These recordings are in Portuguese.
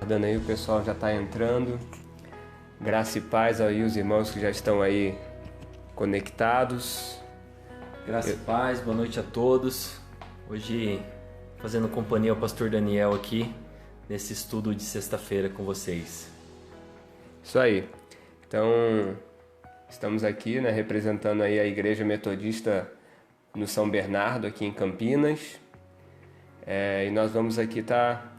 Dando aí, o pessoal já está entrando. Graça e paz aí os irmãos que já estão aí conectados. Graça e paz, boa noite a todos. Hoje fazendo companhia ao pastor Daniel aqui nesse estudo de sexta-feira com vocês. Isso aí. Então, estamos aqui, né, representando aí a Igreja Metodista no São Bernardo, aqui em Campinas. E nós vamos aqui estar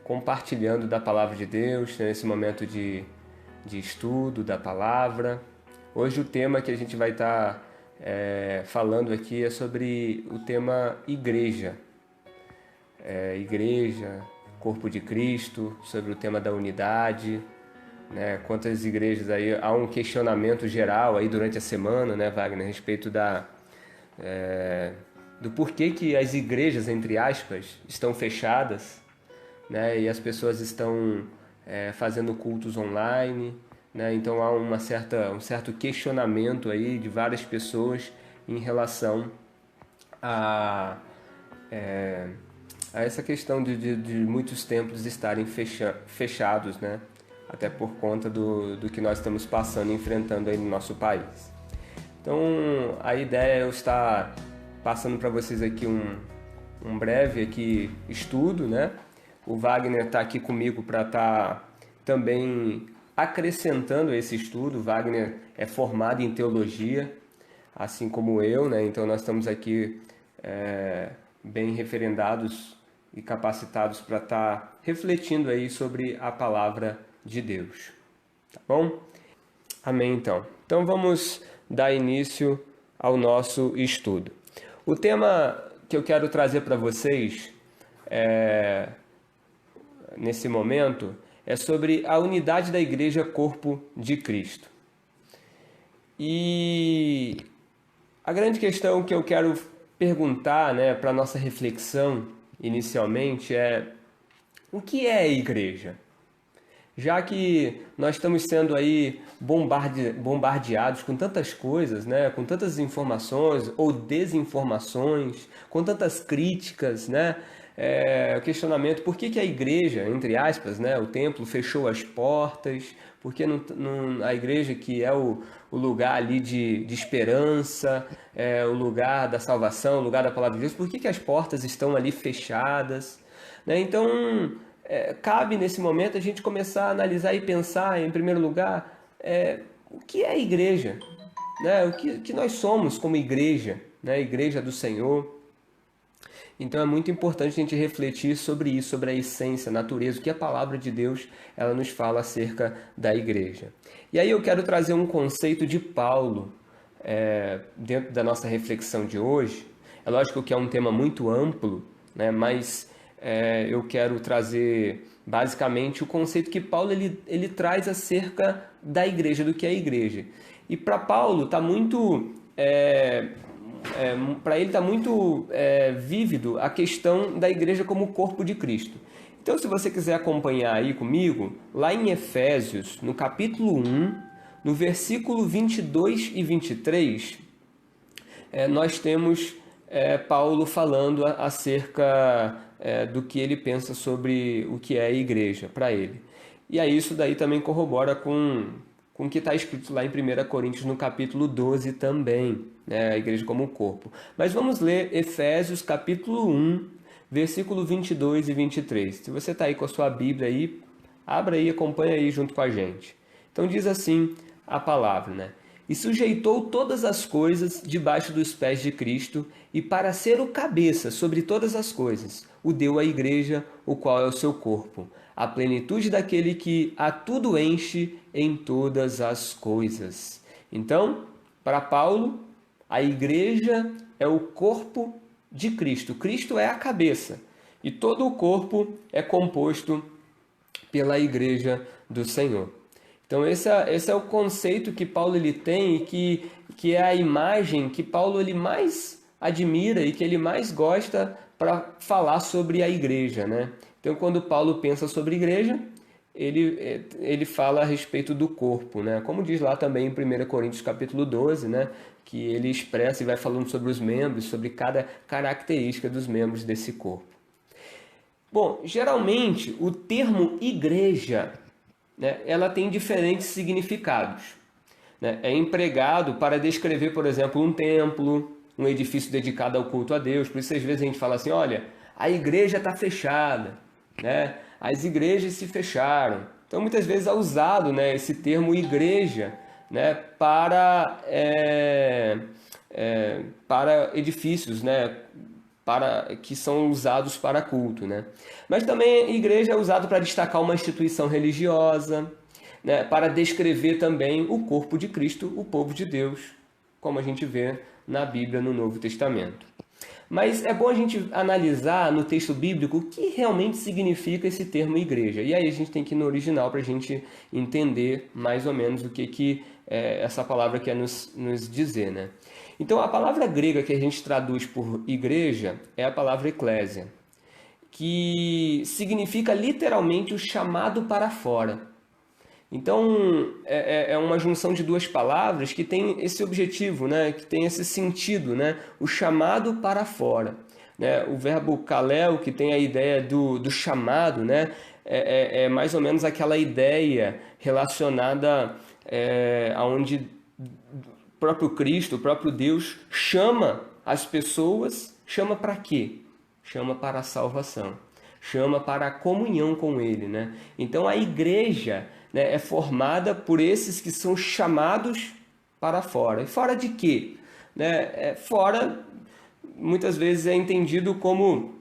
compartilhando da Palavra de Deus, né, nesse momento de estudo da Palavra. Hoje o tema que a gente vai estar falando aqui é sobre o tema Igreja. Igreja, Corpo de Cristo, sobre o tema da unidade, né? Quantas igrejas aí, há um questionamento geral aí durante a semana, né, Wagner, a respeito do porquê que as igrejas, entre aspas, estão fechadas, né, e as pessoas estão fazendo cultos online, né? Então há um certo questionamento aí de várias pessoas em relação a essa questão de muitos templos estarem fechados, né? Até por conta do que nós estamos passando e enfrentando aí no nosso país. Então a ideia é eu estar passando para vocês aqui um breve aqui estudo, né? O Wagner está aqui comigo para estar também acrescentando esse estudo. O Wagner é formado em teologia, assim como eu, né? Então nós estamos aqui bem referendados e capacitados para estar refletindo aí sobre a palavra de Deus, tá bom? Amém, então. Então vamos dar início ao nosso estudo. O tema que eu quero trazer para vocês nesse momento é sobre a unidade da Igreja Corpo de Cristo. E a grande questão que eu quero perguntar, né, para a nossa reflexão inicialmente é: o que é a igreja? Já que nós estamos sendo aí bombardeados com tantas coisas, né, com tantas informações ou desinformações, com tantas críticas, né, o questionamento: por que a igreja, entre aspas, né, o templo fechou as portas? Por que a igreja, que é o lugar ali de esperança, o lugar da salvação, o lugar da palavra de Deus, por que as portas estão ali fechadas? Né? Então, cabe nesse momento a gente começar a analisar e pensar, em primeiro lugar, o que é a igreja? Né? O que nós somos como igreja, né? Igreja do Senhor. Então é muito importante a gente refletir sobre isso, sobre a essência, a natureza, o que a palavra de Deus ela nos fala acerca da igreja. E aí eu quero trazer um conceito de Paulo dentro da nossa reflexão de hoje. É lógico que é um tema muito amplo, né? Mas eu quero trazer basicamente o conceito que Paulo ele traz acerca da igreja, do que é a igreja. E para Paulo está muito... para ele está muito vívido a questão da igreja como corpo de Cristo. Então, se você quiser acompanhar aí comigo, lá em Efésios, no capítulo 1, no versículo 22 e 23, nós temos Paulo falando acerca do que ele pensa sobre o que é a igreja para ele. E aí isso daí também corrobora com o que está escrito lá em 1 Coríntios, no capítulo 12 também, né? A igreja como corpo. Mas vamos ler Efésios, capítulo 1, versículo 22 e 23. Se você está aí com a sua Bíblia aí, abra aí e acompanha aí junto com a gente. Então diz assim a palavra, né? E sujeitou todas as coisas debaixo dos pés de Cristo, e para ser o cabeça sobre todas as coisas, o deu à igreja, o qual é o seu corpo, a plenitude daquele que a tudo enche em todas as coisas. Então, para Paulo, a igreja é o corpo de Cristo. Cristo é a cabeça, e todo o corpo é composto pela igreja do Senhor. Então esse é o conceito que Paulo ele tem e que é a imagem que Paulo ele mais admira e que ele mais gosta para falar sobre a igreja, né? Então quando Paulo pensa sobre igreja, ele fala a respeito do corpo, né? Como diz lá também em 1 Coríntios capítulo 12, né? Que ele expressa e vai falando sobre os membros, sobre cada característica dos membros desse corpo. Bom, geralmente o termo igreja, né, ela tem diferentes significados, né? É empregado para descrever, por exemplo, um templo, um edifício dedicado ao culto a Deus. Por isso, às vezes, a gente fala assim, olha, a igreja está fechada, né? As igrejas se fecharam. Então, muitas vezes é usado, né, esse termo igreja, né, para edifícios, né, que são usados para culto, né? Mas também igreja é usado para destacar uma instituição religiosa, né, para descrever também o corpo de Cristo, o povo de Deus, como a gente vê na Bíblia, no Novo Testamento. Mas é bom a gente analisar no texto bíblico o que realmente significa esse termo igreja. E aí a gente tem que ir no original para a gente entender mais ou menos o que essa palavra quer nos dizer, né? Então, a palavra grega que a gente traduz por igreja é a palavra eclésia, que significa literalmente o chamado para fora. Então, é uma junção de duas palavras que tem esse objetivo, né? Que tem esse sentido, né? O chamado para fora. Né? O verbo kaleo, que tem a ideia do chamado, né? É mais ou menos aquela ideia relacionada aonde o próprio Cristo, o próprio Deus, chama as pessoas, chama para quê? Chama para a salvação, chama para a comunhão com Ele, né? Então a igreja, né, é formada por esses que são chamados para fora. E fora de quê? Né? Fora, muitas vezes é entendido como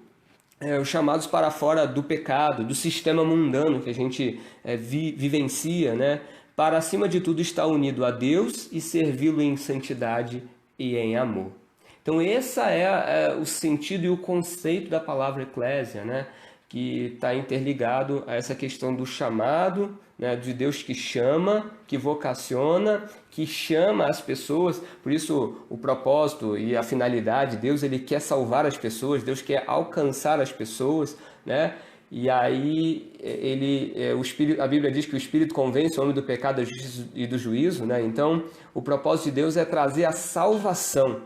os chamados para fora do pecado, do sistema mundano que a gente vivencia, né? Para, acima de tudo, estar unido a Deus e servi-lo em santidade e em amor. Então, esse é o sentido e o conceito da palavra eclésia, né? Que está interligado a essa questão do chamado, né? De Deus que chama, que vocaciona, que chama as pessoas. Por isso, o propósito e a finalidade, Deus ele quer salvar as pessoas, Deus quer alcançar as pessoas, né? E aí a Bíblia diz que o Espírito convence o homem do pecado e do juízo, né? Então, o propósito de Deus é trazer a salvação.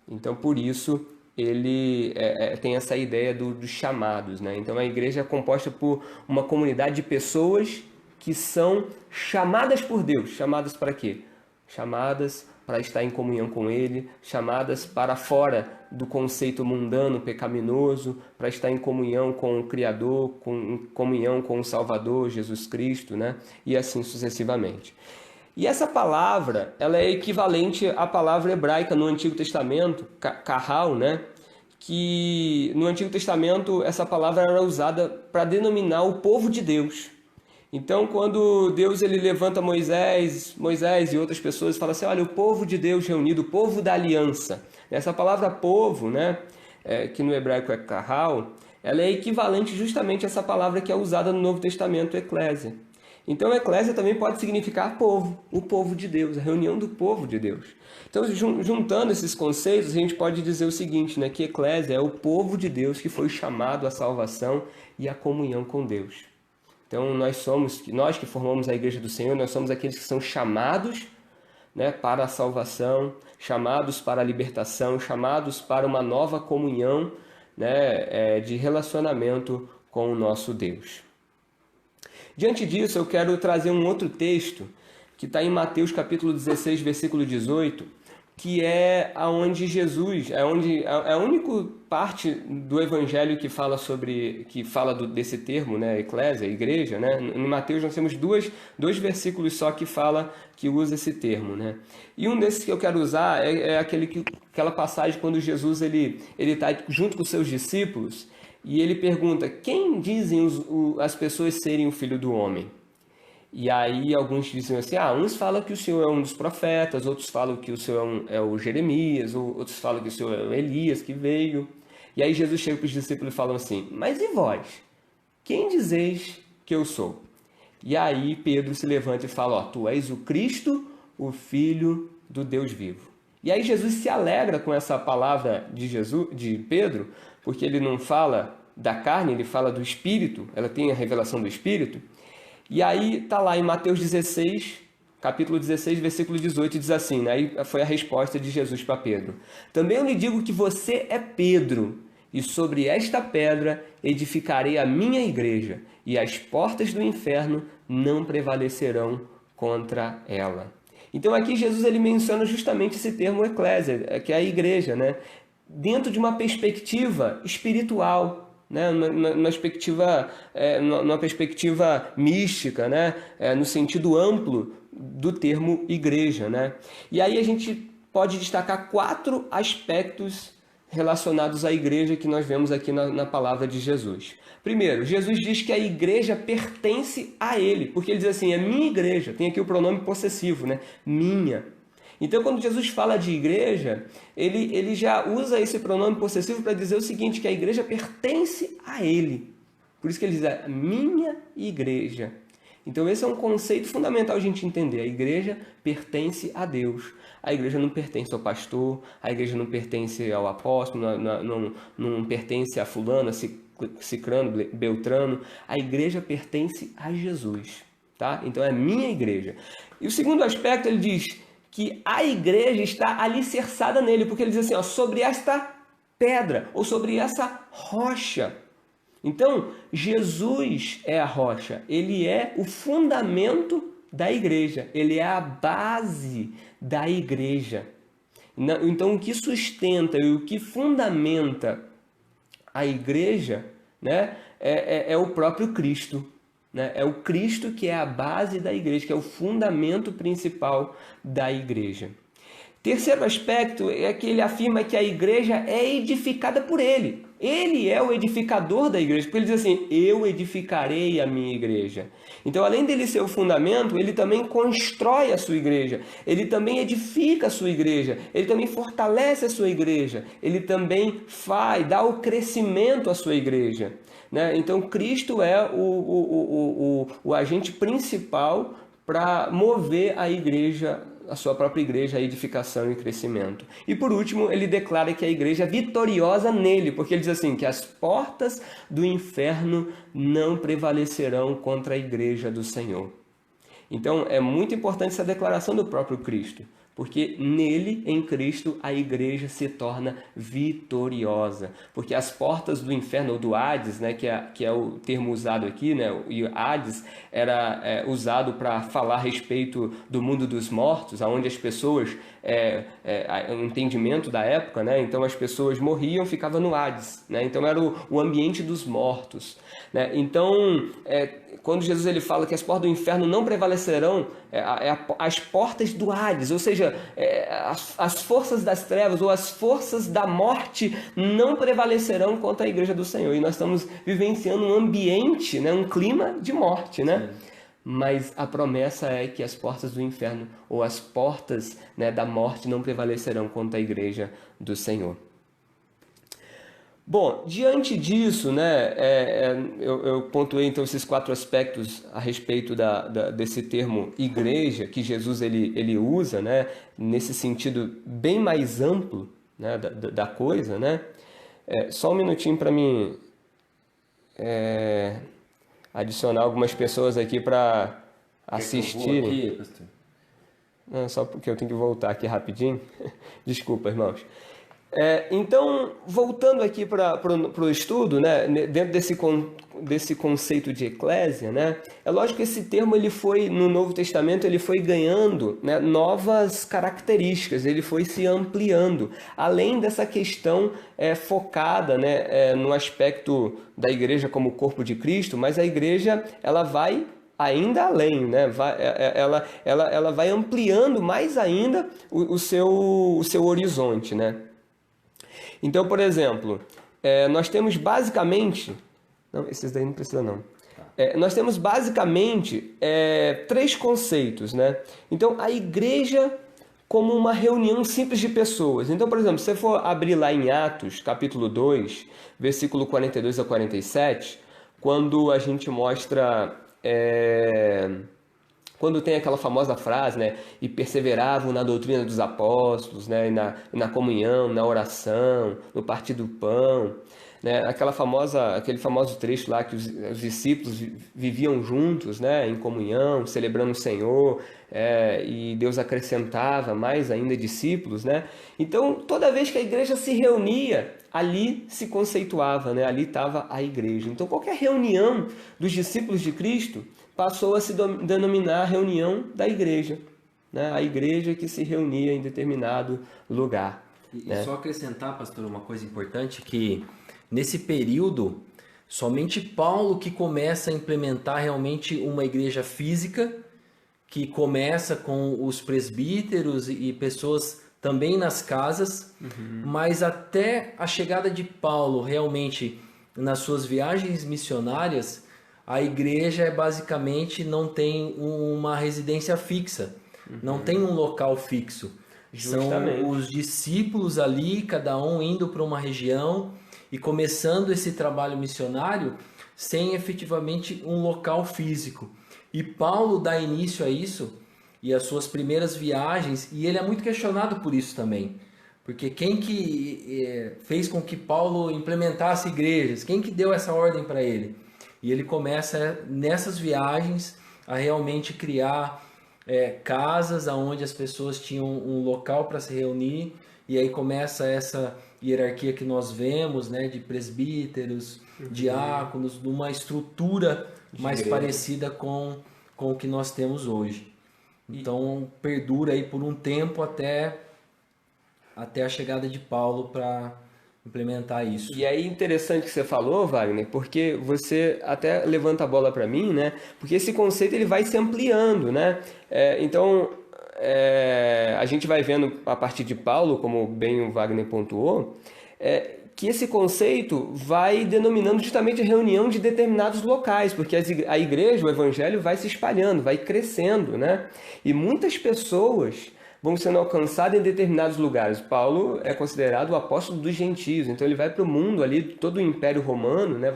Então, por isso, ele tem essa ideia dos chamados, né? Então, a igreja é composta por uma comunidade de pessoas que são chamadas por Deus. Chamadas para quê? Chamadas para estar em comunhão com Ele, chamadas para fora do conceito mundano, pecaminoso, para estar em comunhão com o Criador, em comunhão com o Salvador, Jesus Cristo, né? E assim sucessivamente. E essa palavra, ela é equivalente à palavra hebraica no Antigo Testamento, kahal, né? Que no Antigo Testamento essa palavra era usada para denominar o povo de Deus. Então, quando Deus ele levanta Moisés e outras pessoas, fala assim, olha, o povo de Deus reunido, o povo da aliança. Essa palavra povo, né, que no hebraico é kahal, ela é equivalente justamente a essa palavra que é usada no Novo Testamento, eclésia. Então, eclésia também pode significar povo, o povo de Deus, a reunião do povo de Deus. Então, juntando esses conceitos, a gente pode dizer o seguinte, né, que eclésia é o povo de Deus que foi chamado à salvação e à comunhão com Deus. Então, nós que formamos a Igreja do Senhor, nós somos aqueles que são chamados, né, para a salvação, chamados para a libertação, chamados para uma nova comunhão, né, de relacionamento com o nosso Deus. Diante disso, eu quero trazer um outro texto que está em Mateus capítulo 16, versículo 18, que é onde Jesus, é a única parte do Evangelho que fala desse termo, né, eclésia, igreja, né? Em Mateus nós temos dois versículos só que usa esse termo, né? E um desses que eu quero usar é aquela passagem quando Jesus ele está junto com os seus discípulos e ele pergunta: quem dizem as pessoas serem o Filho do Homem? E aí alguns dizem assim, uns falam que o Senhor é um dos profetas, outros falam que o Senhor é o Jeremias, outros falam que o Senhor é o Elias que veio. E aí Jesus chega para os discípulos e fala assim, mas e vós? Quem dizeis que eu sou? E aí Pedro se levanta e fala, tu és o Cristo, o Filho do Deus vivo. E aí Jesus se alegra com essa palavra de Pedro, porque ele não fala da carne, ele fala do Espírito, ela tem a revelação do Espírito. E aí está lá em Mateus 16, capítulo 16, versículo 18, diz assim, né? Aí foi a resposta de Jesus para Pedro. Também eu lhe digo que você é Pedro, e sobre esta pedra edificarei a minha igreja, e as portas do inferno não prevalecerão contra ela. Então aqui Jesus ele menciona justamente esse termo eclésia, que é a igreja, né? Dentro de uma perspectiva espiritual, né? Numa perspectiva mística, né? No sentido amplo do termo igreja, né? E aí a gente pode destacar 4 aspectos relacionados à igreja que nós vemos aqui na palavra de Jesus. Primeiro, Jesus diz que a igreja pertence a ele, porque ele diz assim, é minha igreja, tem aqui o pronome possessivo, né? Minha. Então, quando Jesus fala de igreja, ele já usa esse pronome possessivo para dizer o seguinte, que a igreja pertence a ele. Por isso que ele diz, a minha igreja. Então, esse é um conceito fundamental a gente entender. A igreja pertence a Deus. A igreja não pertence ao pastor, a igreja não pertence ao apóstolo, não pertence a fulano, a cicrano, beltrano. A igreja pertence a Jesus. Tá? Então, é a minha igreja. E o segundo aspecto, ele diz que a igreja está alicerçada nele, porque ele diz assim, ó, sobre esta pedra, ou sobre essa rocha. Então, Jesus é a rocha, ele é o fundamento da igreja, ele é a base da igreja. Então, o que sustenta e o que fundamenta a igreja, né, é o próprio Cristo. Né? É o Cristo que é a base da igreja, que é o fundamento principal da igreja. Terceiro aspecto é que ele afirma que a igreja é edificada por ele. Ele é o edificador da igreja, porque ele diz assim, eu edificarei a minha igreja. Então, além dele ser o fundamento, ele também constrói a sua igreja, ele também edifica a sua igreja, ele também fortalece a sua igreja, ele também dá o crescimento à sua igreja. Né? Então, Cristo é o agente principal para mover a igreja, a sua própria igreja, a edificação e crescimento. E por último, ele declara que a igreja é vitoriosa nele, porque ele diz assim, que as portas do inferno não prevalecerão contra a igreja do Senhor. Então, é muito importante essa declaração do próprio Cristo, porque nele, em Cristo, a igreja se torna vitoriosa. Porque as portas do inferno, ou do Hades, né, que é o termo usado aqui, né, e Hades era usado para falar a respeito do mundo dos mortos, onde as pessoas, o entendimento da época, né, então as pessoas morriam e ficavam no Hades. Né, então era o ambiente dos mortos. Né, então, quando Jesus ele fala que as portas do inferno não prevalecerão, as portas do Hades, ou seja, as forças das trevas ou as forças da morte não prevalecerão contra a igreja do Senhor. E nós estamos vivenciando um ambiente, né, um clima de morte, né? Mas a promessa é que as portas do inferno ou as portas, né, da morte não prevalecerão contra a igreja do Senhor. Bom, diante disso, né, eu pontuei então esses 4 aspectos a respeito desse termo igreja que Jesus ele usa, né, nesse sentido bem mais amplo, né, da coisa, né? Só um minutinho para mim adicionar algumas pessoas aqui para assistirem. Aqui, pastor? Não, só porque eu tenho que voltar aqui rapidinho. Desculpa, irmãos. Então, voltando aqui para o estudo, né, dentro desse conceito de eclésia, né, é lógico que esse termo ele foi, no Novo Testamento, ele foi ganhando, né, novas características, ele foi se ampliando, além dessa questão focada, né, no aspecto da igreja como corpo de Cristo, mas a igreja ela vai ainda além, né? Ela vai ampliando mais ainda o seu horizonte, né? Então, por exemplo, nós temos basicamente... Não, esses daí não precisa não. Nós temos basicamente 3 conceitos, né? Então, a igreja como uma reunião simples de pessoas. Então, por exemplo, se você for abrir lá em Atos, capítulo 2, versículo 42 a 47, quando a gente mostra... Quando tem aquela famosa frase, né, e perseveravam na doutrina dos apóstolos, né, na comunhão, na oração, no partir do pão, né? Aquele famoso trecho lá que os discípulos viviam juntos, né? Em comunhão, celebrando o Senhor, e Deus acrescentava mais ainda discípulos, né? Então, toda vez que a igreja se reunia, ali se conceituava, né? Ali estava a igreja. Então, qualquer reunião dos discípulos de Cristo passou a se denominar reunião da igreja, né? A igreja que se reunia em determinado lugar. E só acrescentar, pastor, uma coisa importante, que nesse período, somente Paulo que começa a implementar realmente uma igreja física, que começa com os presbíteros e pessoas também nas casas, mas até a chegada de Paulo realmente nas suas viagens missionárias, a igreja basicamente não tem uma residência fixa, não tem um local fixo. Justamente. São os discípulos ali, cada um indo para uma região e começando esse trabalho missionário sem efetivamente um local físico. E Paulo dá início a isso e as suas primeiras viagens, e ele é muito questionado por isso também. Porque quem que fez com que Paulo implementasse igrejas? Quem que deu essa ordem para ele? E ele começa nessas viagens a realmente criar casas onde as pessoas tinham um local para se reunir, e aí começa essa hierarquia que nós vemos, né, de presbíteros, diáconos, numa estrutura mais parecida com o que nós temos hoje. Então perdura aí por um tempo até a chegada de Paulo para implementar isso. E aí interessante que você falou, Wagner, porque você até levanta a bola para mim, né? Porque esse conceito ele vai se ampliando, né? Então a gente vai vendo a partir de Paulo, como bem o Wagner pontuou, que esse conceito vai denominando justamente a reunião de determinados locais, porque a igreja, o evangelho vai se espalhando, vai crescendo, né? E muitas pessoas vão sendo alcançadas em determinados lugares. Paulo é considerado o apóstolo dos gentios, então ele vai para o mundo ali, todo o Império Romano, né?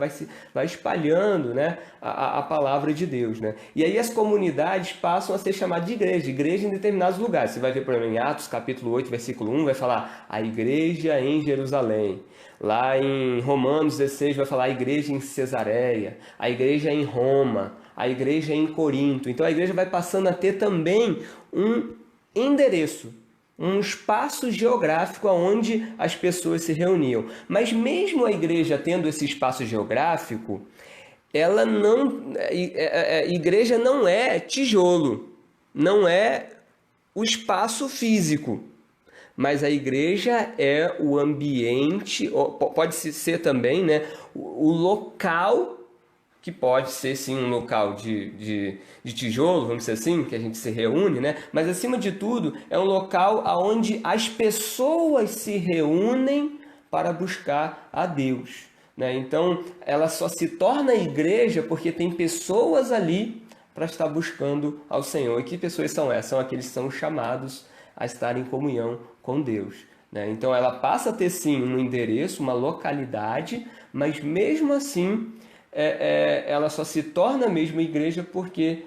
Vai espalhando, né? a palavra de Deus, né? E aí as comunidades passam a ser chamadas de igreja em determinados lugares. Você vai ver, por exemplo, em Atos capítulo 8, versículo 1, vai falar a igreja em Jerusalém. Lá em Romanos 16 vai falar a igreja em Cesareia, a igreja em Roma, a igreja em Corinto. Então a igreja vai passando a ter também um endereço, um espaço geográfico onde as pessoas se reuniam. Mas mesmo a igreja tendo esse espaço geográfico, ela não, igreja não é tijolo, não é o espaço físico. Mas a igreja é o ambiente, pode ser também, né, o local, que pode ser sim um local de tijolo, vamos dizer assim, que a gente se reúne, né? Mas acima de tudo é um local onde as pessoas se reúnem para buscar a Deus, né? Então ela só se torna igreja porque tem pessoas ali para estar buscando ao Senhor. E que pessoas são essas? São aqueles que são chamados a estar em comunhão com Deus, né? Então ela passa a ter sim um endereço, uma localidade, mas mesmo assim ela só se torna mesmo igreja porque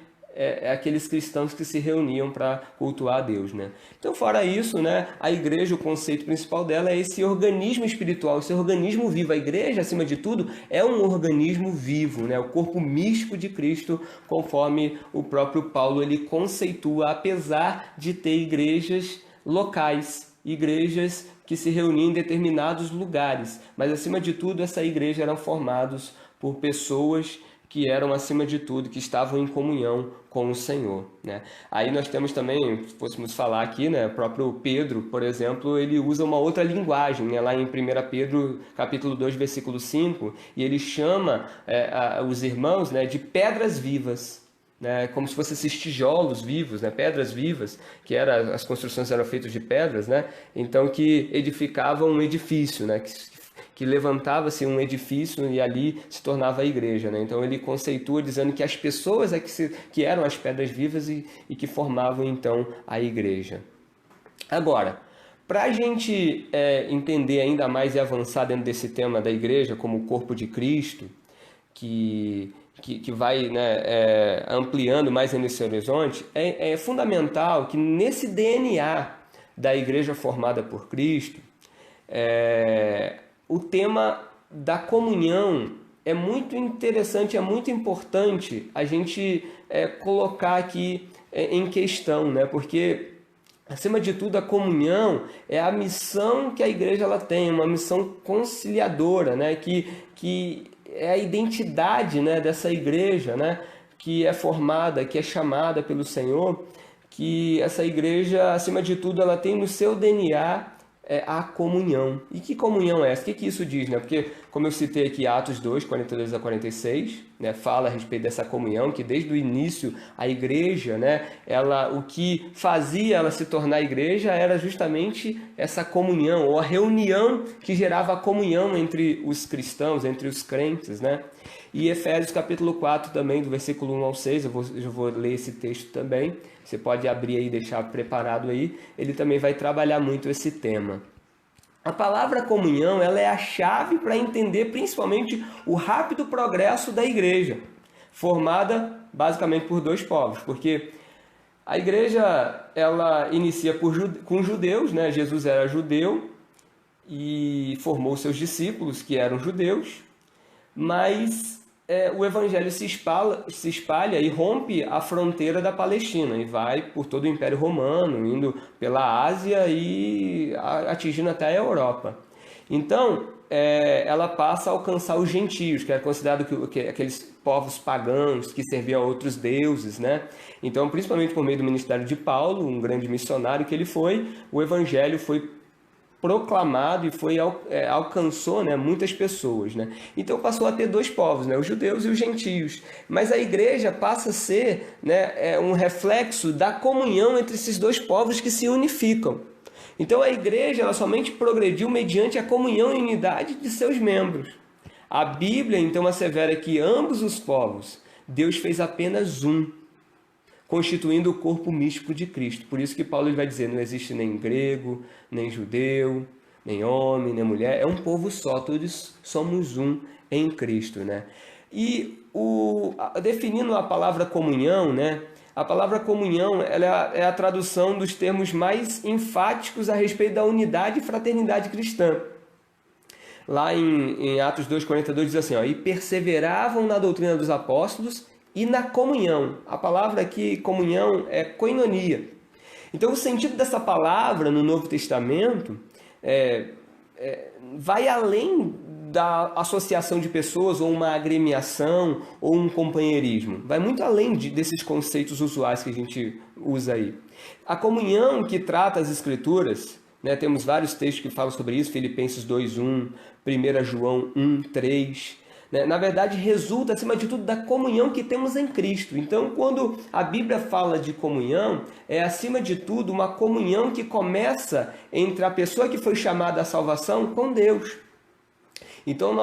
aqueles cristãos que se reuniam para cultuar a Deus, né? Então, fora isso, né, a igreja, o conceito principal dela é esse organismo espiritual, esse organismo vivo. A igreja, acima de tudo, é um organismo vivo, né? O corpo místico de Cristo, conforme o próprio Paulo ele conceitua, apesar de ter igrejas locais, igrejas que se reuniam em determinados lugares. Mas, acima de tudo, essa igreja eram formados por pessoas que eram, acima de tudo, que estavam em comunhão com o Senhor, né? Aí nós temos também, se fôssemos falar aqui, né, o próprio Pedro, por exemplo, ele usa uma outra linguagem, né, lá em 1 Pedro, capítulo 2, versículo 5, e ele chama os irmãos, né, de pedras vivas, né, como se fossem esses tijolos vivos, né, pedras vivas, que as construções eram feitas de pedras, né, então que edificavam um edifício, né, que levantava-se um edifício e ali se tornava a igreja, né? Então ele conceitua dizendo que as pessoas que eram as pedras vivas e que formavam então a igreja. Agora, para a gente entender ainda mais e avançar dentro desse tema da igreja como o corpo de Cristo, que vai, né, ampliando mais nesse horizonte, é fundamental que nesse DNA da igreja formada por Cristo, o tema da comunhão é muito interessante, é muito importante a gente colocar aqui em questão, né? Porque, acima de tudo, a comunhão é a missão que a igreja ela tem, uma missão conciliadora, né? Que é a identidade, né, dessa igreja, né? Que é formada, que é chamada pelo Senhor, que essa igreja, acima de tudo, ela tem no seu DNA a comunhão. E que comunhão é essa? O que isso diz, né? Porque, como eu citei aqui, Atos 2, 42 a 46, né, fala a respeito dessa comunhão, que desde o início a igreja, né, o que fazia ela se tornar igreja era justamente essa comunhão, ou a reunião que gerava a comunhão entre os cristãos, entre os crentes, né? E Efésios capítulo 4 também, do versículo 1 ao 6, eu vou ler esse texto também, você pode abrir aí e deixar preparado aí, ele também vai trabalhar muito esse tema. A palavra comunhão, ela é a chave para entender principalmente o rápido progresso da igreja, formada basicamente por dois povos, porque a igreja, ela inicia com judeus, né? Jesus era judeu e formou seus discípulos que eram judeus, mas o evangelho se espalha e rompe a fronteira da Palestina e vai por todo o Império Romano, indo pela Ásia e atingindo até a Europa. Então, ela passa a alcançar os gentios, que era considerado aqueles povos pagãos que serviam a outros deuses, né? Então, principalmente por meio do ministério de Paulo, um grande missionário que ele foi, o evangelho foi proclamado e alcançou, né, muitas pessoas, né? Então passou a ter dois povos, né, os judeus e os gentios. Mas a igreja passa a ser, né, um reflexo da comunhão entre esses dois povos que se unificam. Então a igreja ela somente progrediu mediante a comunhão e unidade de seus membros. A Bíblia então assevera que ambos os povos, Deus fez apenas um, constituindo o corpo místico de Cristo. Por isso que Paulo vai dizer, não existe nem grego, nem judeu, nem homem, nem mulher, é um povo só, todos somos um em Cristo, né? E definindo a palavra comunhão, né? A palavra comunhão ela é a tradução dos termos mais enfáticos a respeito da unidade e fraternidade cristã. Lá em Atos 2,42 diz assim, e perseveravam na doutrina dos apóstolos e na comunhão. A palavra aqui, comunhão, é koinonia. Então, o sentido dessa palavra no Novo Testamento vai além da associação de pessoas, ou uma agremiação, ou um companheirismo. Vai muito além desses conceitos usuais que a gente usa aí. A comunhão que trata as Escrituras, né, temos vários textos que falam sobre isso, Filipenses 2:1, 1 João 1:3... Na verdade, resulta, acima de tudo, da comunhão que temos em Cristo. Então, quando a Bíblia fala de comunhão, é, acima de tudo, uma comunhão que começa entre a pessoa que foi chamada à salvação com Deus. Então,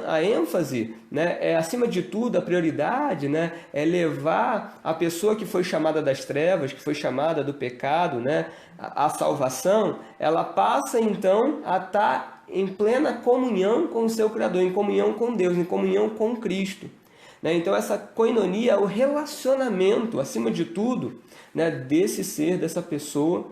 a ênfase, né, acima de tudo, a prioridade, né, é levar a pessoa que foi chamada das trevas, que foi chamada do pecado, né, à salvação, ela passa, então, a estar em plena comunhão com o seu Criador, em comunhão com Deus, em comunhão com Cristo. Então, essa koinonia é o relacionamento, acima de tudo, né, desse ser, dessa pessoa,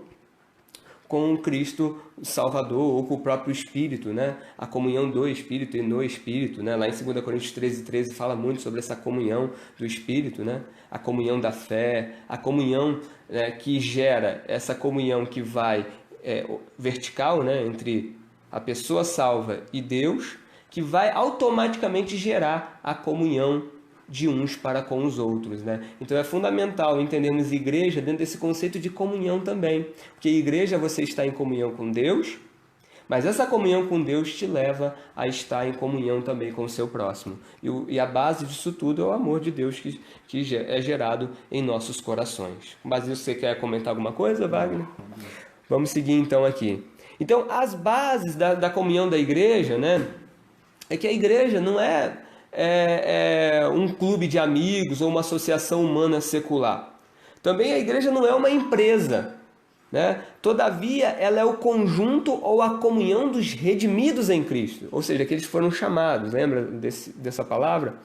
com o Cristo Salvador, ou com o próprio Espírito, né? A comunhão do Espírito e no Espírito, né? Lá em 2 Coríntios 13:13 fala muito sobre essa comunhão do Espírito, né? A comunhão da fé, a comunhão, né, que gera essa comunhão que vai vertical, né, entre a pessoa salva e Deus, que vai automaticamente gerar a comunhão de uns para com os outros, né? Então é fundamental entendermos igreja dentro desse conceito de comunhão também, porque igreja você está em comunhão com Deus, mas essa comunhão com Deus te leva a estar em comunhão também com o seu próximo. E a base disso tudo é o amor de Deus que é gerado em nossos corações. Com base nisso, você quer comentar alguma coisa, Wagner? Vamos seguir então aqui. Então, as bases da comunhão da igreja, né, é que a igreja não é um clube de amigos ou uma associação humana secular. Também a igreja não é uma empresa, né? Todavia, ela é o conjunto ou a comunhão dos redimidos em Cristo, ou seja, que eles foram chamados, lembra dessa palavra?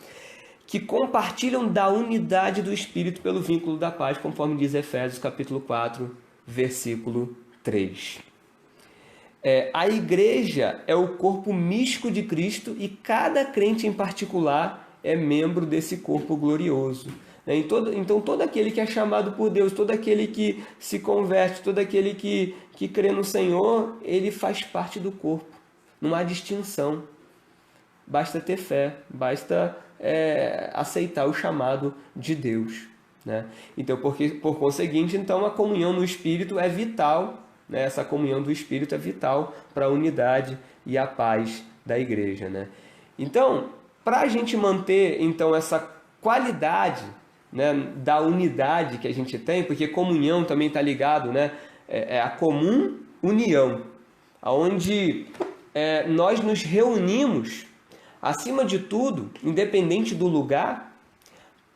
Que compartilham da unidade do Espírito pelo vínculo da paz, conforme diz Efésios capítulo 4, versículo 3. A igreja é o corpo místico de Cristo e cada crente em particular é membro desse corpo glorioso. Então, todo aquele que é chamado por Deus, todo aquele que se converte, todo aquele que crê no Senhor, ele faz parte do corpo. Não há distinção. Basta ter fé, basta aceitar o chamado de Deus, né? Então, por conseguinte, então, a comunhão no Espírito é vital, né? Essa comunhão do Espírito é vital para a unidade e a paz da igreja, né? Então, para a gente manter então, essa qualidade, né, da unidade que a gente tem, porque comunhão também está ligado, né, a comum união, onde nós nos reunimos, acima de tudo, independente do lugar,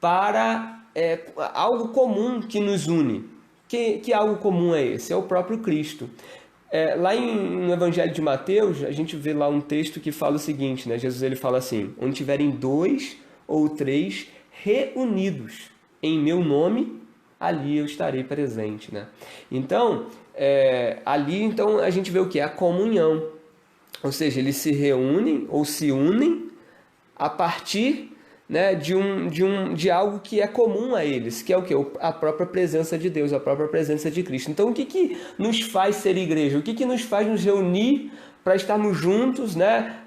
para algo comum que nos une. Que algo comum é esse? É o próprio Cristo. Lá no Evangelho de Mateus, a gente vê lá um texto que fala o seguinte, né? Jesus ele fala assim: onde tiverem 2 ou 3 reunidos em meu nome, ali eu estarei presente, né? Então, ali então, a gente vê o que? A comunhão. Ou seja, eles se reúnem ou se unem a partir, né, de algo que é comum a eles, que é o quê? A própria presença de Deus, a própria presença de Cristo. Então, o que nos faz ser igreja? O que nos faz nos reunir para estarmos juntos, né,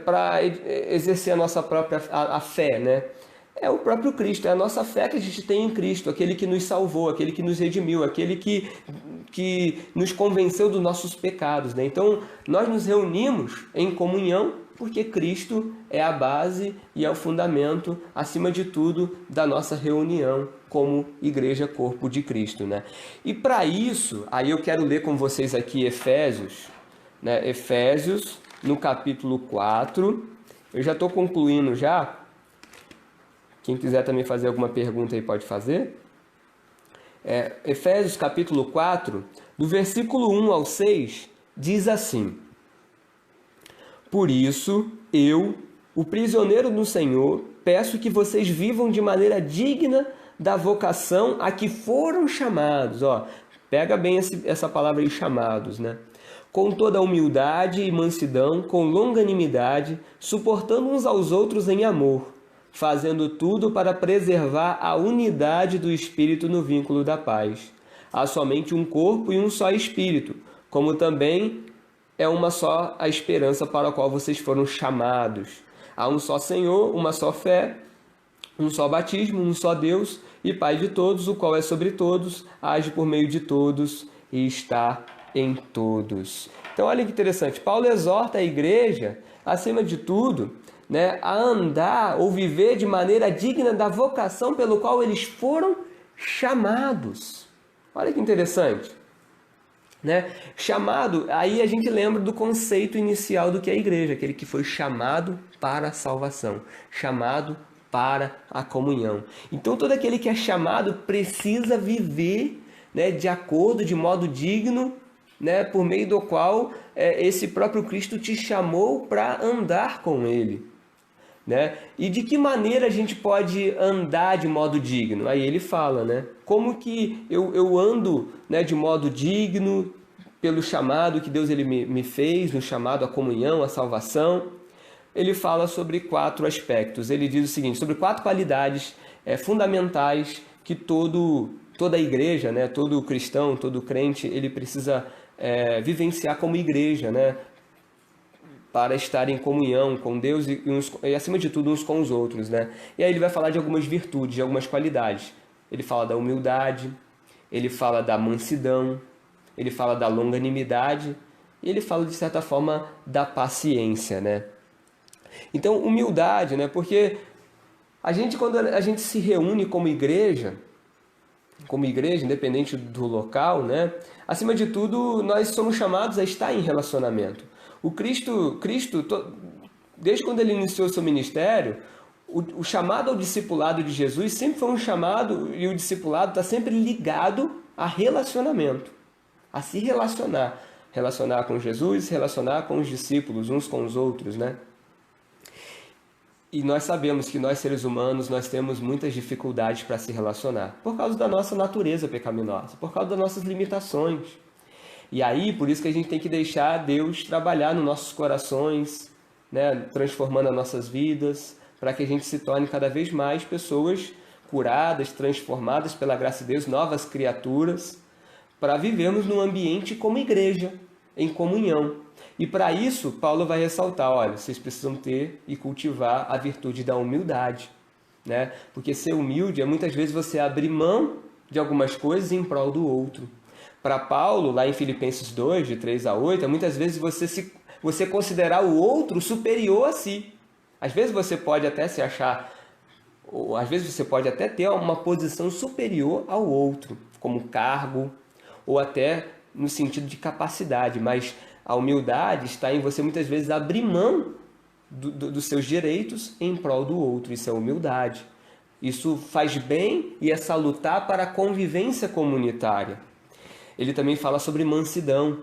para exercer a nossa própria a fé, né? É o próprio Cristo, é a nossa fé que a gente tem em Cristo, aquele que nos salvou, aquele que nos redimiu, aquele que nos convenceu dos nossos pecados, né? Então, nós nos reunimos em comunhão porque Cristo é a base e é o fundamento, acima de tudo, da nossa reunião como igreja corpo de Cristo, né? E para isso, aí eu quero ler com vocês aqui Efésios, né? Efésios, no capítulo 4. Eu já estou concluindo já. Quem quiser também fazer alguma pergunta aí pode fazer. Efésios capítulo 4, do versículo 1 ao 6, diz assim: por isso, eu, o prisioneiro do Senhor, peço que vocês vivam de maneira digna da vocação a que foram chamados. Ó, pega bem essa palavra aí, chamados, né? Com toda humildade e mansidão, com longanimidade, suportando uns aos outros em amor, fazendo tudo para preservar a unidade do Espírito no vínculo da paz. Há somente um corpo e um só Espírito, como também é uma só a esperança para a qual vocês foram chamados. Há um só Senhor, uma só fé, um só batismo, um só Deus e Pai de todos, o qual é sobre todos, age por meio de todos e está em todos. Então, olha que interessante. Paulo exorta a igreja, acima de tudo, né, a andar ou viver de maneira digna da vocação pelo qual eles foram chamados. Olha que interessante, né? Chamado, aí a gente lembra do conceito inicial do que é a igreja, aquele que foi chamado para a salvação, chamado para a comunhão. Então todo aquele que é chamado precisa viver, né, de acordo, de modo digno, né, por meio do qual esse próprio Cristo te chamou para andar com ele. Né? E de que maneira a gente pode andar de modo digno? Aí ele fala, né? Como que eu ando, né, de modo digno pelo chamado que Deus ele me fez, no chamado à comunhão, à salvação. Ele fala sobre 4 aspectos. Ele diz o seguinte, sobre 4 qualidades fundamentais que toda a igreja, né, todo cristão, todo crente, ele precisa vivenciar como igreja, né? Para estar em comunhão com Deus e, acima de tudo, uns com os outros, né? E aí ele vai falar de algumas virtudes, de algumas qualidades. Ele fala da humildade, ele fala da mansidão, ele fala da longanimidade e ele fala, de certa forma, da paciência, né? Então, humildade, né? Porque quando a gente se reúne como igreja, independente do local, né? Acima de tudo, nós somos chamados a estar em relacionamento. O Cristo, desde quando ele iniciou seu ministério, o chamado ao discipulado de Jesus sempre foi um chamado, e o discipulado está sempre ligado a relacionamento, a se relacionar. Relacionar com Jesus, relacionar com os discípulos, uns com os outros, né? E nós sabemos que nós, seres humanos, nós temos muitas dificuldades para se relacionar, por causa da nossa natureza pecaminosa, por causa das nossas limitações. E aí, por isso que a gente tem que deixar Deus trabalhar nos nossos corações, né, transformando as nossas vidas, para que a gente se torne cada vez mais pessoas curadas, transformadas pela graça de Deus, novas criaturas, para vivermos num ambiente como igreja, em comunhão. E para isso, Paulo vai ressaltar, olha, vocês precisam ter e cultivar a virtude da humildade, né? Porque ser humilde é muitas vezes você abrir mão de algumas coisas em prol do outro. Para Paulo, lá em Filipenses 2, de 3 a 8, é muitas vezes você considerar o outro superior a si. Às vezes você pode até se achar, ou às vezes você pode até ter uma posição superior ao outro, como cargo, ou até no sentido de capacidade, mas a humildade está em você muitas vezes abrir mão dos seus direitos em prol do outro. Isso é humildade. Isso faz bem e é salutar para a convivência comunitária. Ele também fala sobre mansidão,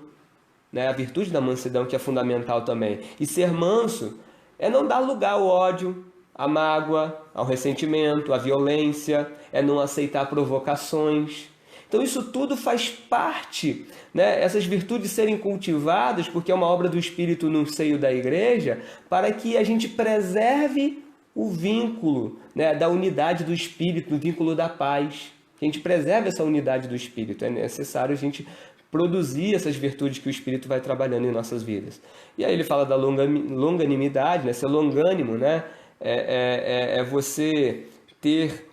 né? A virtude da mansidão, que é fundamental também. E ser manso é não dar lugar ao ódio, à mágoa, ao ressentimento, à violência, é não aceitar provocações. Então isso tudo faz parte, né? Essas virtudes serem cultivadas, porque é uma obra do Espírito no seio da igreja, para que a gente preserve o vínculo, né, da unidade do Espírito, o vínculo da paz. Que a gente preserve essa unidade do Espírito. É necessário a gente produzir essas virtudes que o Espírito vai trabalhando em nossas vidas. E aí ele fala da longanimidade, né? Ser longânimo, né? É você ter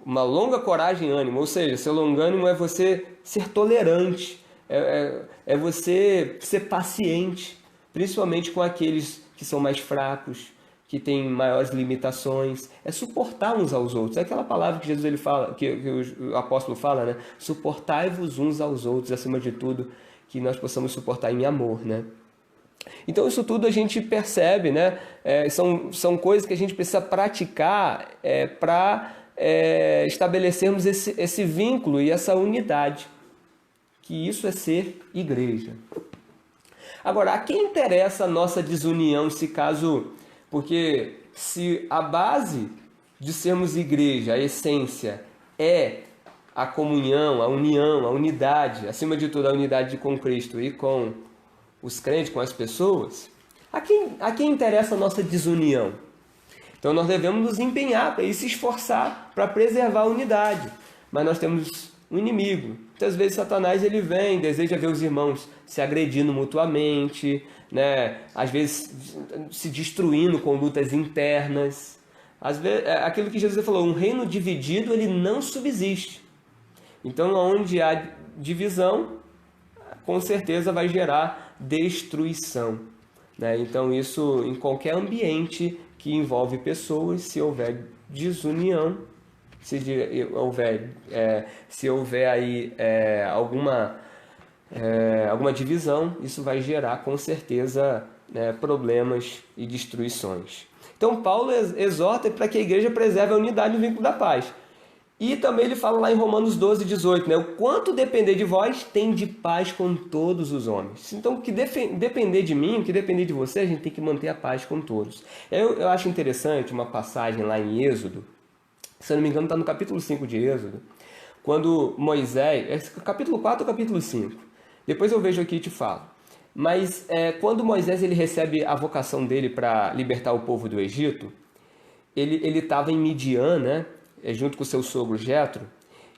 uma longa coragem e ânimo, ou seja, ser longânimo é você ser tolerante, é você ser paciente, principalmente com aqueles que são mais fracos, que têm maiores limitações, é suportar uns aos outros. É aquela palavra que Jesus ele fala, que o apóstolo fala, né? Suportai-vos uns aos outros, acima de tudo, que nós possamos suportar em amor, né? Então isso tudo a gente percebe, né? São coisas que a gente precisa praticar para estabelecermos esse vínculo e essa unidade, que isso é ser igreja. Agora, a quem interessa a nossa desunião, se caso... Porque se a base de sermos igreja, a essência, é a comunhão, a união, a unidade, acima de tudo a unidade com Cristo e com os crentes, com as pessoas, a quem interessa a nossa desunião? Então nós devemos nos empenhar e se esforçar para preservar a unidade. Mas nós temos um inimigo. Muitas vezes Satanás ele vem, deseja ver os irmãos se agredindo mutuamente, né? Às vezes se destruindo com lutas internas. Às vezes, aquilo que Jesus falou, um reino dividido ele não subsiste. Então onde há divisão, com certeza vai gerar destruição, né? Então isso em qualquer ambiente que envolve pessoas, se houver desunião, se houver aí alguma divisão, isso vai gerar com certeza, né, problemas e destruições. Então Paulo exorta para que a igreja preserve a unidade no vínculo da paz. E também ele fala lá em Romanos 12, 18, né? O quanto depender de vós, tem de paz com todos os homens. Então, o que depender de mim, o que depender de você, a gente tem que manter a paz com todos. Eu acho interessante uma passagem lá em Êxodo, se eu não me engano está no capítulo 5 de Êxodo, quando Moisés, capítulo 4 ou capítulo 5, depois eu vejo aqui e te falo. Mas quando Moisés ele recebe a vocação dele para libertar o povo do Egito, ele estava em Midian, né? Junto com o seu sogro Jetro,